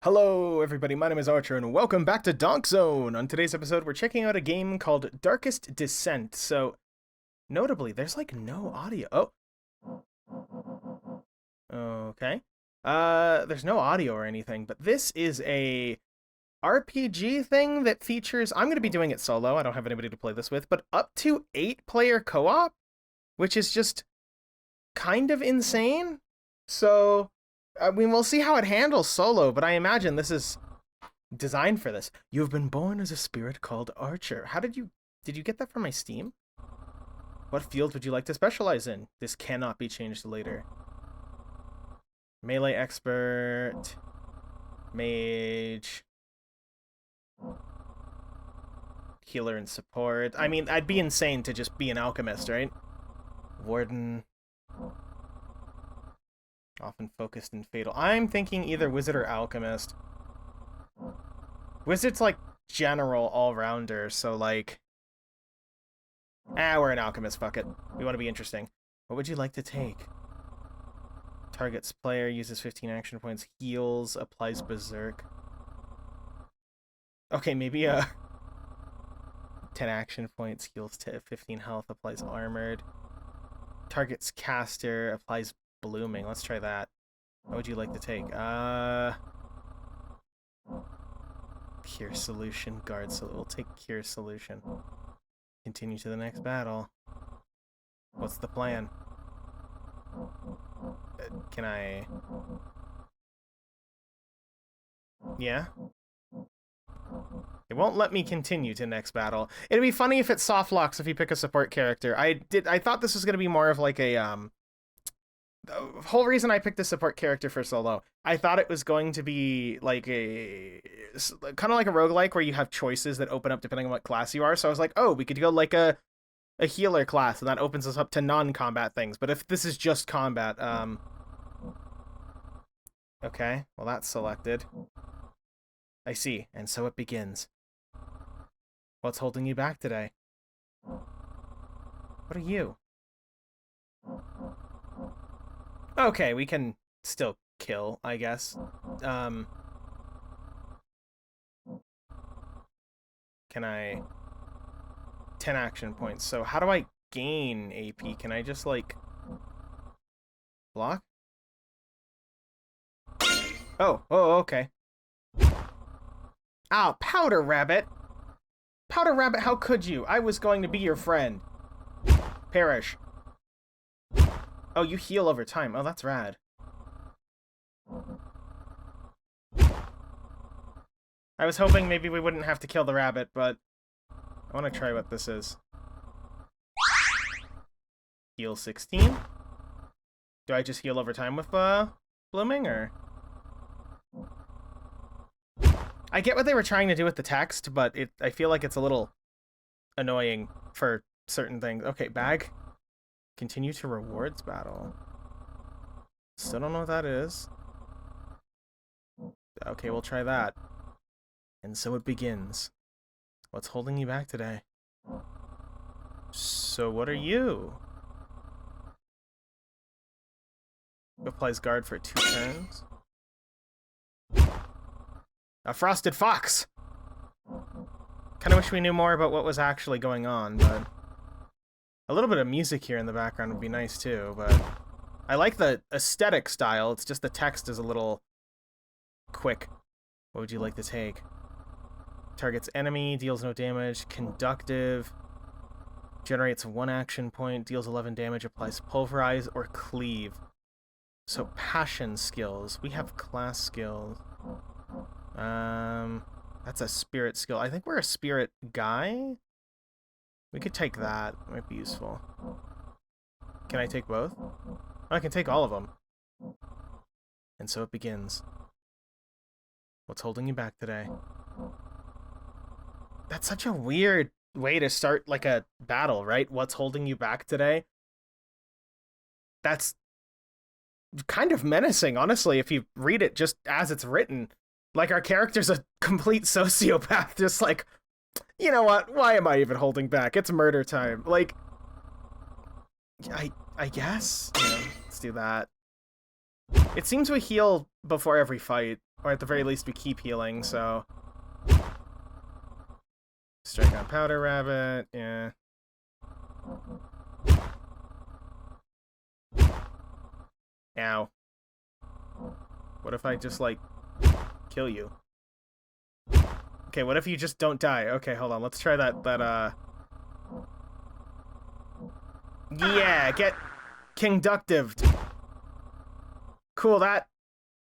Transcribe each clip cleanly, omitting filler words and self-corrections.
Hello everybody, my name is Archer and welcome back to Donk-Zone! On today's episode we're checking out a game called Darkest Descent. So, notably, there's like no audio. Oh! Okay. There's no audio or anything, but this is a RPG thing that features... I'm gonna be doing it solo, I don't have anybody to play this with, but up to 8-player co-op, which is just kind of insane. So... I mean, we'll see how it handles solo, but I imagine this is designed for this. You have been born as a spirit called Archer. How did you get that from my Steam? What field would you like to specialize in? This cannot be changed later. Melee expert, mage, healer and support. I mean, I'd be insane to just be an alchemist, right? Warden. Often focused and fatal. I'm thinking either wizard or alchemist. Wizard's like general all-rounder, so like... we're an alchemist, fuck it. We want to be interesting. What would you like to take? Targets player, uses 15 action points, heals, applies berserk. Okay, maybe 10 action points, heals to 15 health, applies armored. Targets caster, applies blooming. Let's try that. What would you like to take? Cure solution, guard, so we'll take cure solution. Continue to the next battle. What's the plan? Can I... Yeah? It won't let me continue to next battle. It'd be funny if it soft locks if you pick a support character. I thought this was gonna be more of like a the whole reason I picked a support character for solo, I thought it was going to be like a kind of like a roguelike where you have choices that open up depending on what class you are. So I was like, oh, we could go like a healer class, and that opens us up to non-combat things. But if this is just combat, okay, well that's selected. I see, and so it begins. What's holding you back today? What are you? Okay, we can still kill, I guess. Can I... 10 action points. So how do I gain AP? Can I just, like... block? Oh, okay. Ow, Powder Rabbit! Powder Rabbit, how could you? I was going to be your friend. Perish. Oh, you heal over time. Oh, that's rad. I was hoping maybe we wouldn't have to kill the rabbit, but I want to try what this is. Heal 16? Do I just heal over time with blooming, or? I get what they were trying to do with the text, but I feel like it's a little annoying for certain things. Okay, bag. Continue to rewards battle. Still don't know what that is. Okay, we'll try that. And so it begins. What's holding you back today? So what are you? Applies guard for 2 turns. A frosted fox! Kinda wish we knew more about what was actually going on, but... a little bit of music here in the background would be nice too, but... I like the aesthetic style, it's just the text is a little... quick. What would you like to take? Targets enemy, deals no damage, conductive... generates 1 action point, deals 11 damage, applies pulverize or cleave. So passion skills. We have class skills. That's a spirit skill. I think we're a spirit guy? We could take that. It might be useful. Can I take both? Oh, I can take all of them. And so it begins. What's holding you back today? That's such a weird way to start, like, a battle, right? What's holding you back today? That's kind of menacing, honestly, if you read it just as it's written. Like, our character's a complete sociopath, just like... you know what? Why am I even holding back? It's murder time. Like, I guess. You know, let's do that. It seems we heal before every fight, Or at the very least, we keep healing, so... Strike on Powder Rabbit, yeah. Ow. What if I just, like, kill you? Okay, what if you just don't die? Okay, hold on, let's try that, Yeah, get conductive. Cool, that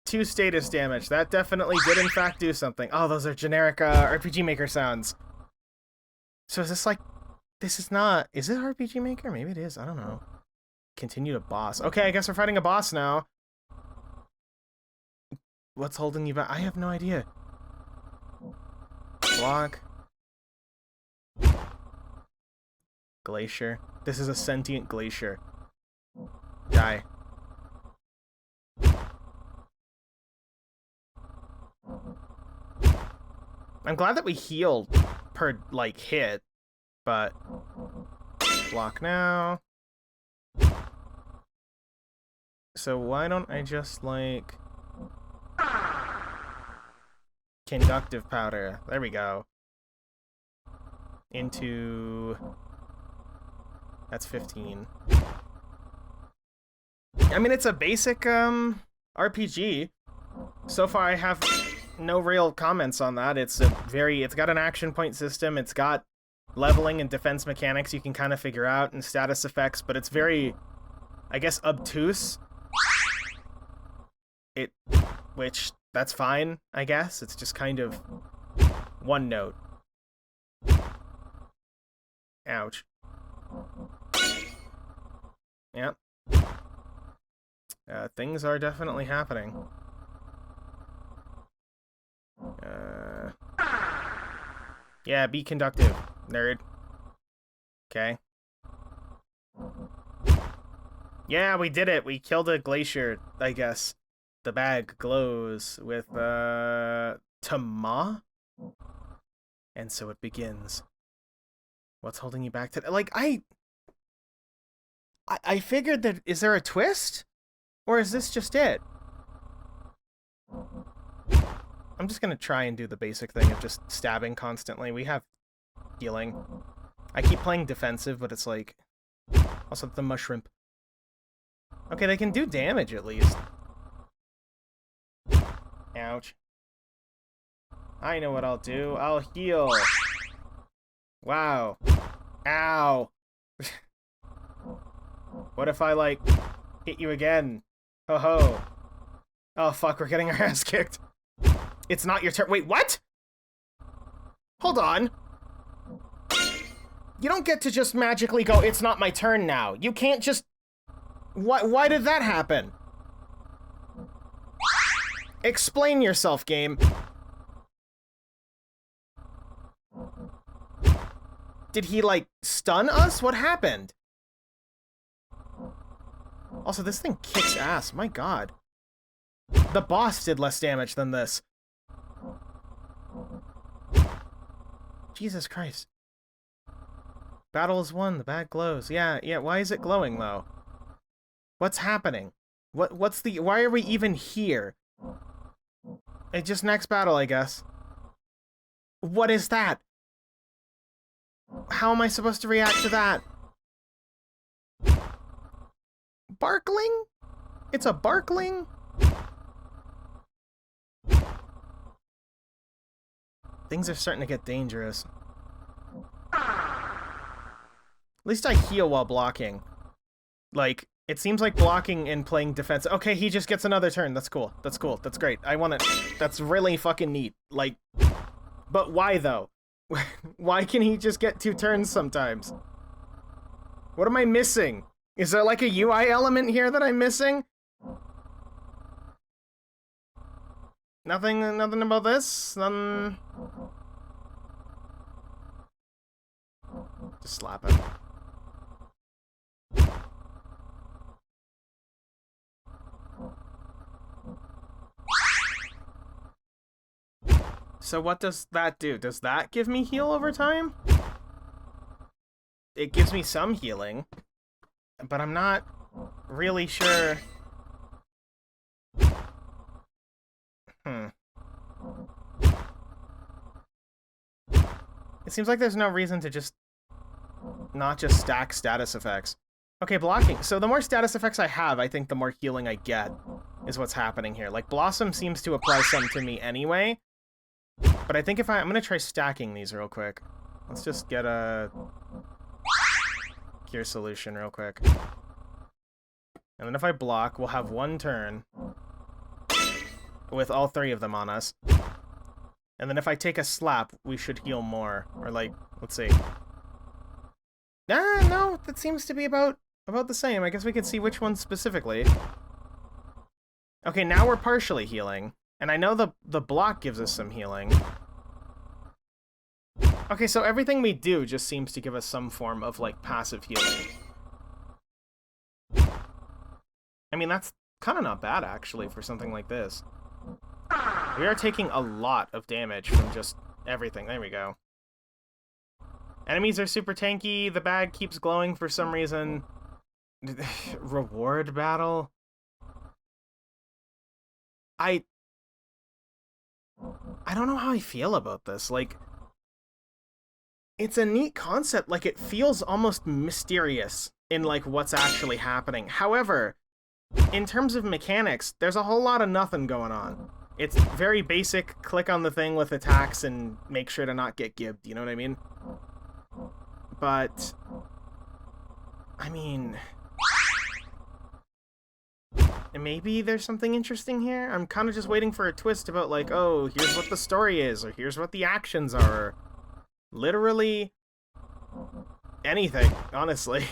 2 status damage. That definitely did in fact do something. Oh, those are generic RPG Maker sounds. So is this like... This is not... Is it RPG Maker? Maybe it is. I don't know. Continue to boss. Okay, I guess we're fighting a boss now. What's holding you back? I have no idea. Block. Glacier. This is a sentient glacier. Die. I'm glad that we healed per, like, hit, but... Block now. So why don't I just, like... Conductive powder. There we go. Into... That's 15. I mean, it's a basic, RPG. So far, I have no real comments on that. It's got an action point system. It's got leveling and defense mechanics you can kind of figure out, and status effects, but it's very, I guess, obtuse. Which, that's fine, I guess. It's just kind of one note. Ouch. Yep. Things are definitely happening. Yeah, be conductive, nerd. Okay. Yeah, we did it. We killed a glacier, I guess. The bag glows with, Tama? And so it begins. What's holding you back to... Like, I figured that... Is there a twist? Or is this just it? I'm just gonna try and do the basic thing of just stabbing constantly. We have healing. I keep playing defensive, but it's like... Also, the mushroom. Okay, they can do damage at least. Ouch. I know what I'll do. I'll heal. Wow. Ow. What if I, like, hit you again? Ho-ho. Oh, fuck, we're getting our ass kicked. It's not your turn. Wait, what? Hold on. You don't get to just magically go, it's not my turn now. You can't just... Why did that happen? Explain yourself, game. Did he, like, stun us? What happened? Also, this thing kicks ass. My god. The boss did less damage than this. Jesus Christ. Battle is won. The bag glows. Yeah. Why is it glowing, though? What's happening? What's the... Why are we even here? It's just next battle, I guess. What is that? How am I supposed to react to that? Barkling? It's a barkling? Things are starting to get dangerous. At least I heal while blocking. Like, it seems like blocking and playing defense... Okay, he just gets another turn. That's cool. That's cool. That's great. I want it. That's really fucking neat. Like... But why, though? Why can he just get 2 turns sometimes? What am I missing? Is there, like, a UI element here that I'm missing? Nothing about this? Nothing... Just slap him. So what does that do? Does that give me heal over time? It gives me some healing, but I'm not really sure. It seems like there's no reason to just not just stack status effects. Okay, blocking. So the more status effects I have, I think the more healing I get is what's happening here. Like, Blossom seems to apply some to me anyway. But I think if I'm gonna try stacking these real quick. Let's just get a cure solution real quick. And then if I block, we'll have one turn with all 3 of them on us. And then if I take a slap, we should heal more. Or like, let's see. No, that seems to be about the same. I guess we can see which one specifically. Okay, now we're partially healing. And I know the block gives us some healing. Okay, so everything we do just seems to give us some form of, like, passive healing. I mean, that's kind of not bad, actually, for something like this. We are taking a lot of damage from just everything. There we go. Enemies are super tanky. The bag keeps glowing for some reason. Reward battle? I don't know how I feel about this. Like, it's a neat concept. Like, it feels almost mysterious in, like, what's actually happening. However, in terms of mechanics, there's a whole lot of nothing going on. It's very basic, click on the thing with attacks and make sure to not get gibbed, you know what I mean? But, I mean, maybe there's something interesting here? I'm kind of just waiting for a twist about, like, oh, here's what the story is, or here's what the actions are. Literally anything, honestly.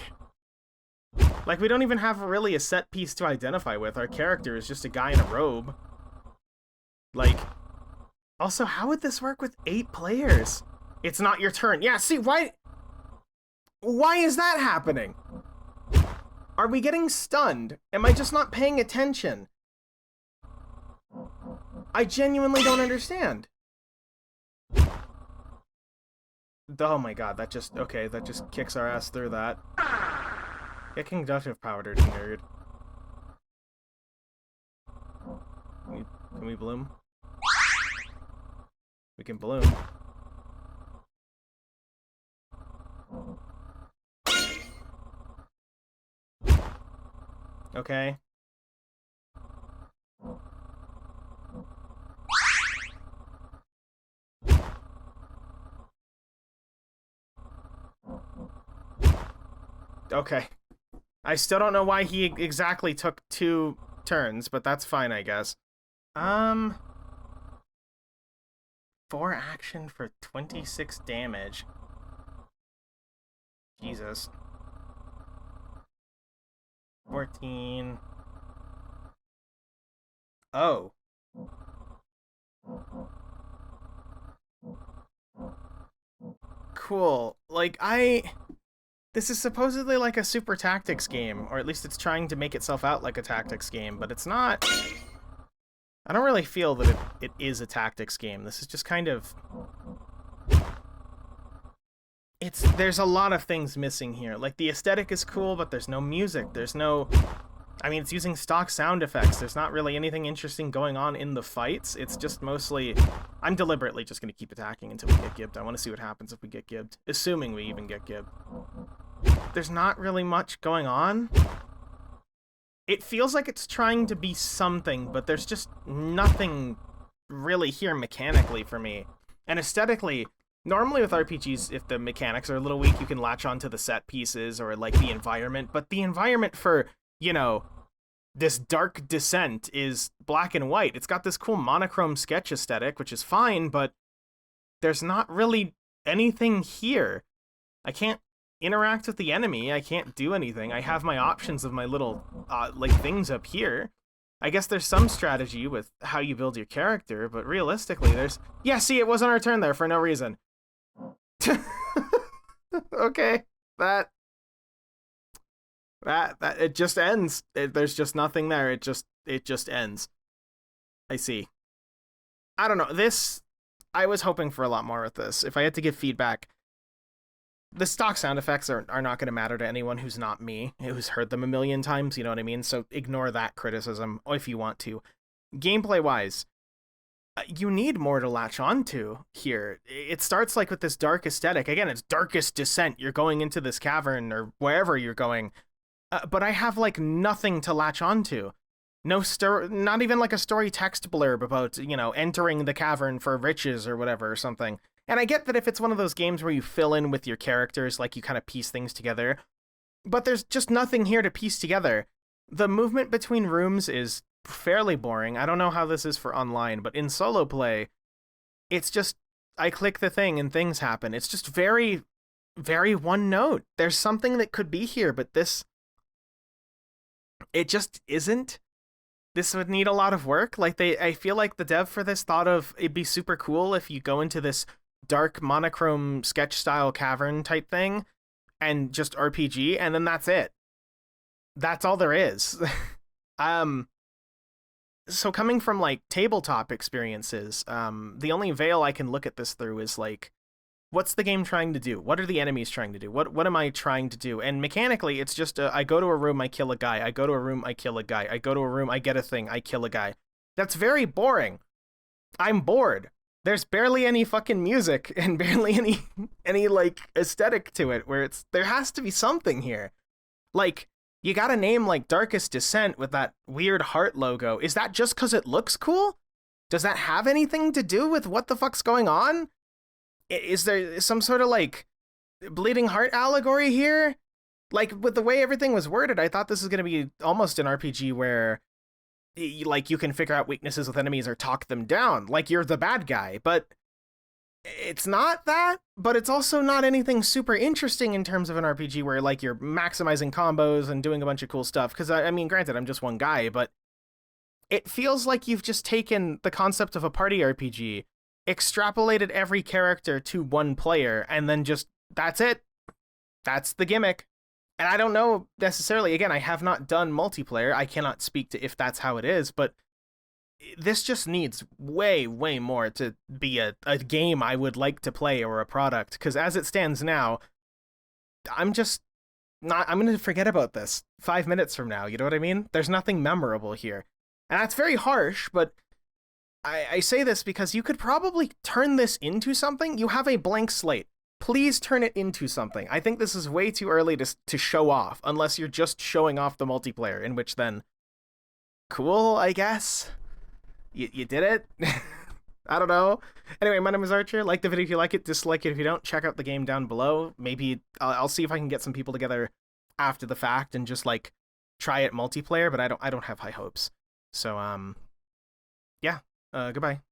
Like, we don't even have really a set piece to identify with. Our character is just a guy in a robe. Like, also, how would this work with 8 players? It's not your turn. Yeah, see, why is that happening? Are we getting stunned? Am I just not paying attention? I genuinely don't understand. Oh my god, that just kicks our ass through that. Get conductive powder, nerd. Can we bloom? We can bloom. Okay. Okay. I still don't know why he exactly took 2 turns, but that's fine, I guess. 4 action for 26 damage. Jesus. 14. Oh. Cool. Like, this is supposedly like a super tactics game, or at least it's trying to make itself out like a tactics game, but it's not. I don't really feel that it is a tactics game. This is just kind of... There's a lot of things missing here. Like, the aesthetic is cool, but there's no music. There's no... I mean, it's using stock sound effects. There's not really anything interesting going on in the fights. It's just mostly... I'm deliberately just going to keep attacking until we get gibbed. I want to see what happens if we get gibbed. Assuming we even get gibbed. There's not really much going on. It feels like it's trying to be something, but there's just nothing really here mechanically for me. And aesthetically, normally with RPGs, if the mechanics are a little weak, you can latch onto the set pieces or, like, the environment. But the environment for, you know, this dark descent is black and white. It's got this cool monochrome sketch aesthetic, which is fine, but there's not really anything here. I can't interact with the enemy. I can't do anything. I have my options of my little, like, things up here. I guess there's some strategy with how you build your character, but realistically, there's... Yeah, see, it wasn't our turn there for no reason. Okay, that it just ends. There's just nothing there. It just ends. I see. I don't know. I was hoping for a lot more with this. If I had to give feedback, the stock sound effects are not going to matter to anyone who's not me, who's heard them a million times, you know what I mean? So ignore that criticism if you want to. Gameplay-wise, You need more to latch onto here. It starts like with this dark aesthetic. Again, it's darkest descent. You're going into this cavern or wherever you're going, but I have like nothing to latch onto. No story, not even like a story text blurb about, entering the cavern for riches or whatever or something. And I get that if it's one of those games where you fill in with your characters, like you kind of piece things together, but there's just nothing here to piece together. The movement between rooms is fairly boring. I don't know how this is for online, but in solo play, it's just I click the thing and things happen. It's just very, very one note. There's something that could be here, but it just isn't. This would need a lot of work. Like I feel like the dev for this thought of it'd be super cool if you go into this dark monochrome sketch style cavern type thing and just RPG, and then that's it. That's all there is. um, so coming from like tabletop experiences, the only veil I can look at this through is like, what's the game trying to do? What are the enemies trying to do? What am I trying to do? And mechanically, it's just I go to a room, I kill a guy. I go to a room, I kill a guy. I go to a room, I get a thing, I kill a guy. That's very boring. I'm bored. There's barely any fucking music and barely any like aesthetic to it where there has to be something here. Like, you got a name like Darkest Descent with that weird heart logo. Is that just because it looks cool? Does that have anything to do with what the fuck's going on? Is there some sort of like bleeding heart allegory here? Like with the way everything was worded, I thought this was going to be almost an RPG where like you can figure out weaknesses with enemies or talk them down, like you're the bad guy, but it's not that, but it's also not anything super interesting in terms of an RPG where like you're maximizing combos and doing a bunch of cool stuff. Because I mean, granted, I'm just one guy, but it feels like you've just taken the concept of a party RPG, extrapolated every character to one player, and then just that's it. That's the gimmick. And I don't know necessarily, again, I have not done multiplayer. I cannot speak to if that's how it is, but this just needs way, way more to be a game I would like to play or a product. Because as it stands now, I'm just not, I'm going to forget about this 5 minutes from now. You know what I mean? There's nothing memorable here. And that's very harsh, but I say this because you could probably turn this into something. You have a blank slate. Please turn it into something. I think this is way too early to show off, unless you're just showing off the multiplayer, in which then, cool, I guess. You did it? I don't know. Anyway, my name is Archer. Like the video if you like it, dislike it if you don't. Check out the game down below. Maybe I'll see if I can get some people together after the fact and just like try it multiplayer, but I don't have high hopes. So yeah. Goodbye.